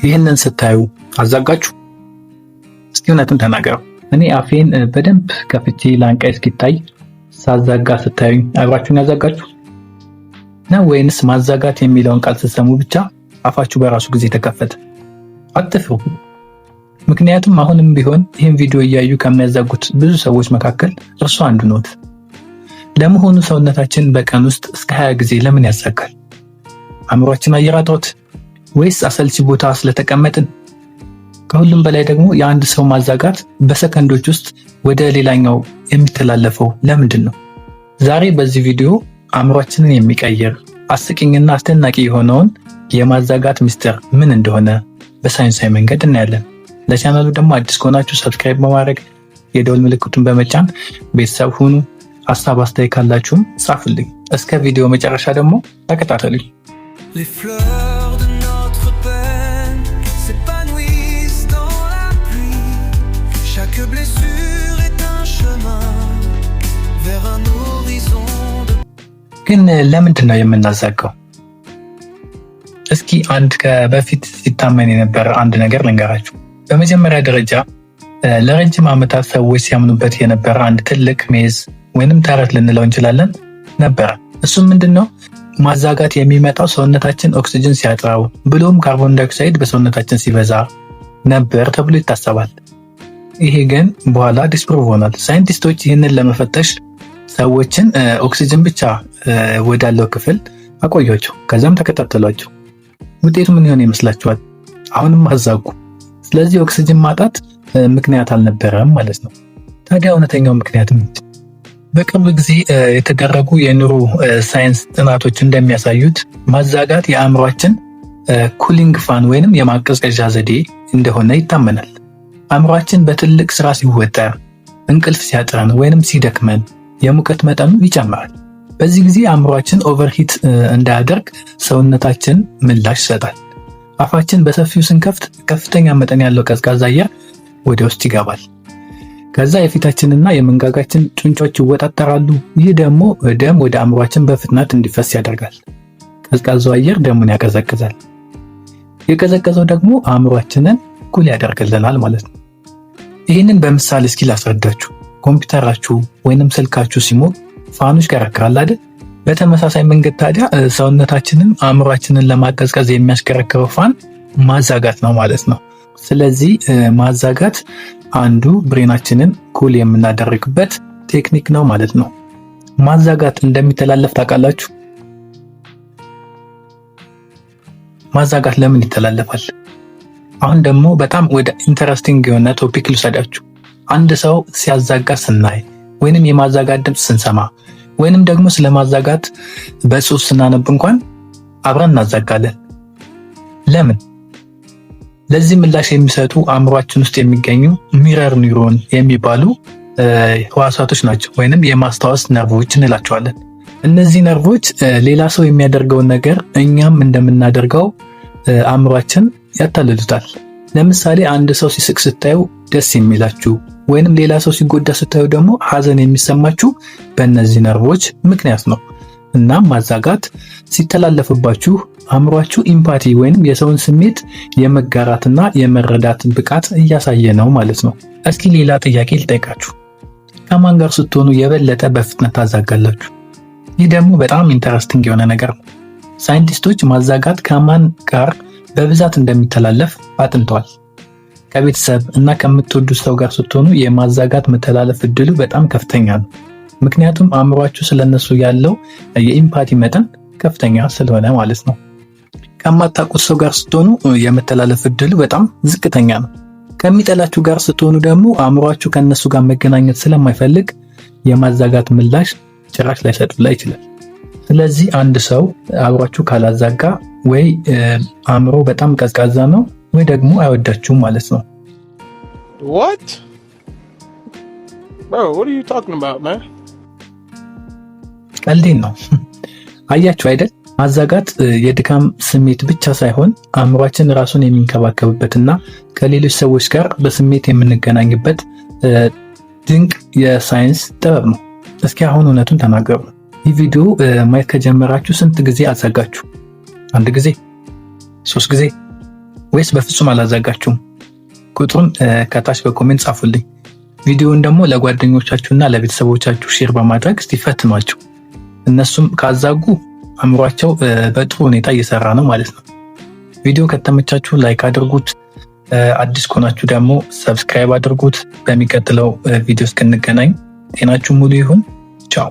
ይህንን ስታዩ አዛጋችሁ? እስኪ እውነቱን ተናገሩ። እኔ አፌን በደንብ ከፍቼ ላንቃይ እስኪታይ ሳዛጋ ስታዩኝ አብራችሁን ያዛጋችሁ ነው ወይንስ ማዛጋት የሚለውን ቃል ስትሰሙ ብቻ አፋችሁ በራሱ ጊዜ ተከፈተ? አትፍሩ። ምክንያቱም አሁንም ቢሆን ይህን ቪዲዮ እያዩ ከሚያዛጉት ብዙ ሰዎች መካከል እርሱ አንዱ ነዎት። ለመሆኑ ሰውነታችን በቀን ውስጥ እስከ 20 ጊዜ ለምን ያዛጋል? አእምሯችን አየር አጥሮት ወይስ አሰልቺ ቦታ ስለተቀመጥን? ከሁሉም በላይ ደግሞ የአንድ ሰው ማዛጋት በሰከንዶች ውስጥ ወደ ሌላኛው የሚተላለፈው ለምንድን ነው? ዛሬ በዚህ ቪዲዮ አእምሯችንን የሚቀይር አስቂኝና አስደናቂ የሆነውን የማዛጋት ምስጢር ምን እንደሆነ በሳይንሳዊ መንገድ እናያለን። ለቻናሉ ደግሞ አዲስ ከሆናችሁ ሰብስክራይብ በማድረግ የደወል ምልክቱን በመጫን ቤተሰብ ሁኑ። ሀሳብ አስተያየት ካላችሁም ጻፉልኝ። እስከ ቪዲዮ መጨረሻ ደግሞ ተከታተሉኝ። ግን ለምንድን ነው የምናዛጋው? እስኪ በፊት ሲታመን የነበረ አንድ ነገር ልንገራችሁ። በመጀመሪያ ደረጃ ለረጅም ዓመታት ሰዎች ሲያምኑበት የነበረ አንድ ትልቅ ሜዝ ወይንም ተረት ልንለው እንችላለን ነበረ። እሱም ምንድነው? ማዛጋት የሚመጣው ሰውነታችን ኦክሲጅን ሲያጥራው ብሎም ካርቦን ዳይኦክሳይድ በሰውነታችን ሲበዛ ነበር ተብሎ ይታሰባል። ይሄ ግን በኋላ ዲስፕሩቭ ሆኗል። ሳይንቲስቶች ይህንን ለመፈተሽ ሰዎችን ኦክሲጅን ብቻ ወዳለው ክፍል አቆያቸው፣ ከዛም ተከታተሏቸው። ውጤቱ ምን ይሆን ይመስላችኋል? አሁንም አዛጉ። ስለዚህ ኦክሲጅን ማጣት ምክንያት አልነበረም ማለት ነው። ታዲያ እውነተኛው ምክንያት ምንድን? በቅርብ ጊዜ የተደረጉ የኒውሮ ሳይንስ ጥናቶች እንደሚያሳዩት ማዛጋት የአእምሯችን ኩሊንግ ፋን ወይንም የማቀዝቀዣ ዘዴ እንደሆነ ይታመናል። አእምሯችን በትልቅ ስራ ሲወጠር፣ እንቅልፍ ሲያጥረን ወይንም ሲደክመን የሙቀት መጠኑ ይጨምራል። በዚህ ጊዜ አእምሯችን ኦቨርሂት እንዳያደርግ ሰውነታችን ምላሽ ይሰጣል። አፋችን በሰፊው ስንከፍት ከፍተኛ መጠን ያለው ቀዝቃዛ አየር ወደ ውስጥ ይገባል። ከዛ የፊታችንና የመንጋጋችን ጡንቻዎች ይወጣጠራሉ። ይህ ደግሞ ደም ወደ አእምሯችን በፍጥነት እንዲፈስ ያደርጋል። ቀዝቃዛው አየር ደሙን ያቀዘቅዛል። የቀዘቀዘው ደግሞ አእምሯችንን ኩል ያደርግልናል ማለት ነው። ይህንን በምሳሌ እስኪ ላስረዳችሁ። ኮምፒውተራችሁ ወይንም ስልካችሁ ሲሞቅ ፋኑ ይሽከረከራል አይደል? በተመሳሳይ መንገድ ታዲያ ሰውነታችንን አእምሯችንን ለማቀዝቀዝ የሚያሽከረክረው ፋን ማዛጋት ነው ማለት ነው። ስለዚህ ማዛጋት አንዱ ብሬናችንን ኩል የምናደርግበት ቴክኒክ ነው ማለት ነው። ማዛጋት እንደሚተላለፍ ታውቃላችሁ? ማዛጋት ለምን ይተላለፋል? አሁን ደግሞ በጣም ወደ ኢንተረስቲንግ የሆነ ቶፒክ ልውሰዳችሁ። አንድ ሰው ሲያዛጋ ስናይ ወይንም የማዛጋት ድምፅ ስንሰማ ወይንም ደግሞ ስለማዛጋት በጽሁፍ ስናነብ እንኳን አብረን እናዛጋለን። ለምን? ለዚህ ምላሽ የሚሰጡ አእምሯችን ውስጥ የሚገኙ ሚረር ኒውሮን የሚባሉ ህዋሳቶች ናቸው፣ ወይንም የማስታወስ ነርቮች እንላቸዋለን። እነዚህ ነርቮች ሌላ ሰው የሚያደርገውን ነገር እኛም እንደምናደርገው አእምሯችን ያታልሉታል። ለምሳሌ አንድ ሰው ሲስቅ ስታዩ ደስ የሚላችሁ ወይንም ሌላ ሰው ሲጎዳ ስታዩ ደግሞ ሐዘን የሚሰማችሁ በእነዚህ ነርቮች ምክንያት ነው። እናም ማዛጋት ሲተላለፍባችሁ አእምሯችሁ ኢምፓቲ ወይንም የሰውን ስሜት የመጋራትና የመረዳት ብቃት እያሳየ ነው ማለት ነው። እስኪ ሌላ ጥያቄ ልጠይቃችሁ። ከማን ጋር ስትሆኑ የበለጠ በፍጥነት ታዛጋላችሁ? ይህ ደግሞ በጣም ኢንተረስቲንግ የሆነ ነገር ነው። ሳይንቲስቶች ማዛጋት ከማን ጋር በብዛት እንደሚተላለፍ አጥንተዋል። ከቤተሰብ እና ከምትወዱት ሰው ጋር ስትሆኑ የማዛጋት መተላለፍ እድሉ በጣም ከፍተኛ ነው። ምክንያቱም አእምሯችሁ ስለነሱ ያለው የኢምፓቲ መጠን ከፍተኛ ስለሆነ ማለት ነው። ከማታውቁት ሰው ጋር ስትሆኑ የመተላለፍ እድሉ በጣም ዝቅተኛ ነው። ከሚጠላችሁ ጋር ስትሆኑ ደግሞ አእምሯችሁ ከነሱ ጋር መገናኘት ስለማይፈልግ የማዛጋት ምላሽ ጭራሽ ላይሰጥላ ይችላል። ስለዚህ አንድ ሰው አብሯችሁ ካላዛጋ ወይ አእምሮ በጣም ቀዝቃዛ ነው ወይ ደግሞ አይወዳችሁም ማለት ነው። What? Bro, what are you talking about, man? ቀልዴን ነው። አያችሁ አይደል? ማዛጋት የድካም ስሜት ብቻ ሳይሆን አእምሯችን ራሱን የሚንከባከብበትና ከሌሎች ሰዎች ጋር በስሜት የምንገናኝበት ድንቅ የሳይንስ ጥበብ ነው። እስኪ አሁን እውነቱን ተናገሩ። ይህ ቪዲዮ ማየት ከጀመራችሁ ስንት ጊዜ አዛጋችሁ? 1 ጊዜ? 3 ጊዜ? ወይስ በፍጹም አላዛጋችሁም? ቁጥሩን ከታች በኮሜንት ጻፉልኝ። ቪዲዮውን ደግሞ ለጓደኞቻችሁና ለቤተሰቦቻችሁ ሼር በማድረግ እስቲ ፈትኗቸው። እነሱም ካዛጉ አእምሯቸው በጥሩ ሁኔታ እየሰራ ነው ማለት ነው። ቪዲዮ ከተመቻችሁ ላይክ አድርጉት። አዲስ ከሆናችሁ ደግሞ ሰብስክራይብ አድርጉት። በሚቀጥለው ቪዲዮ እስክንገናኝ ጤናችሁ ሙሉ ይሁን። ቻው።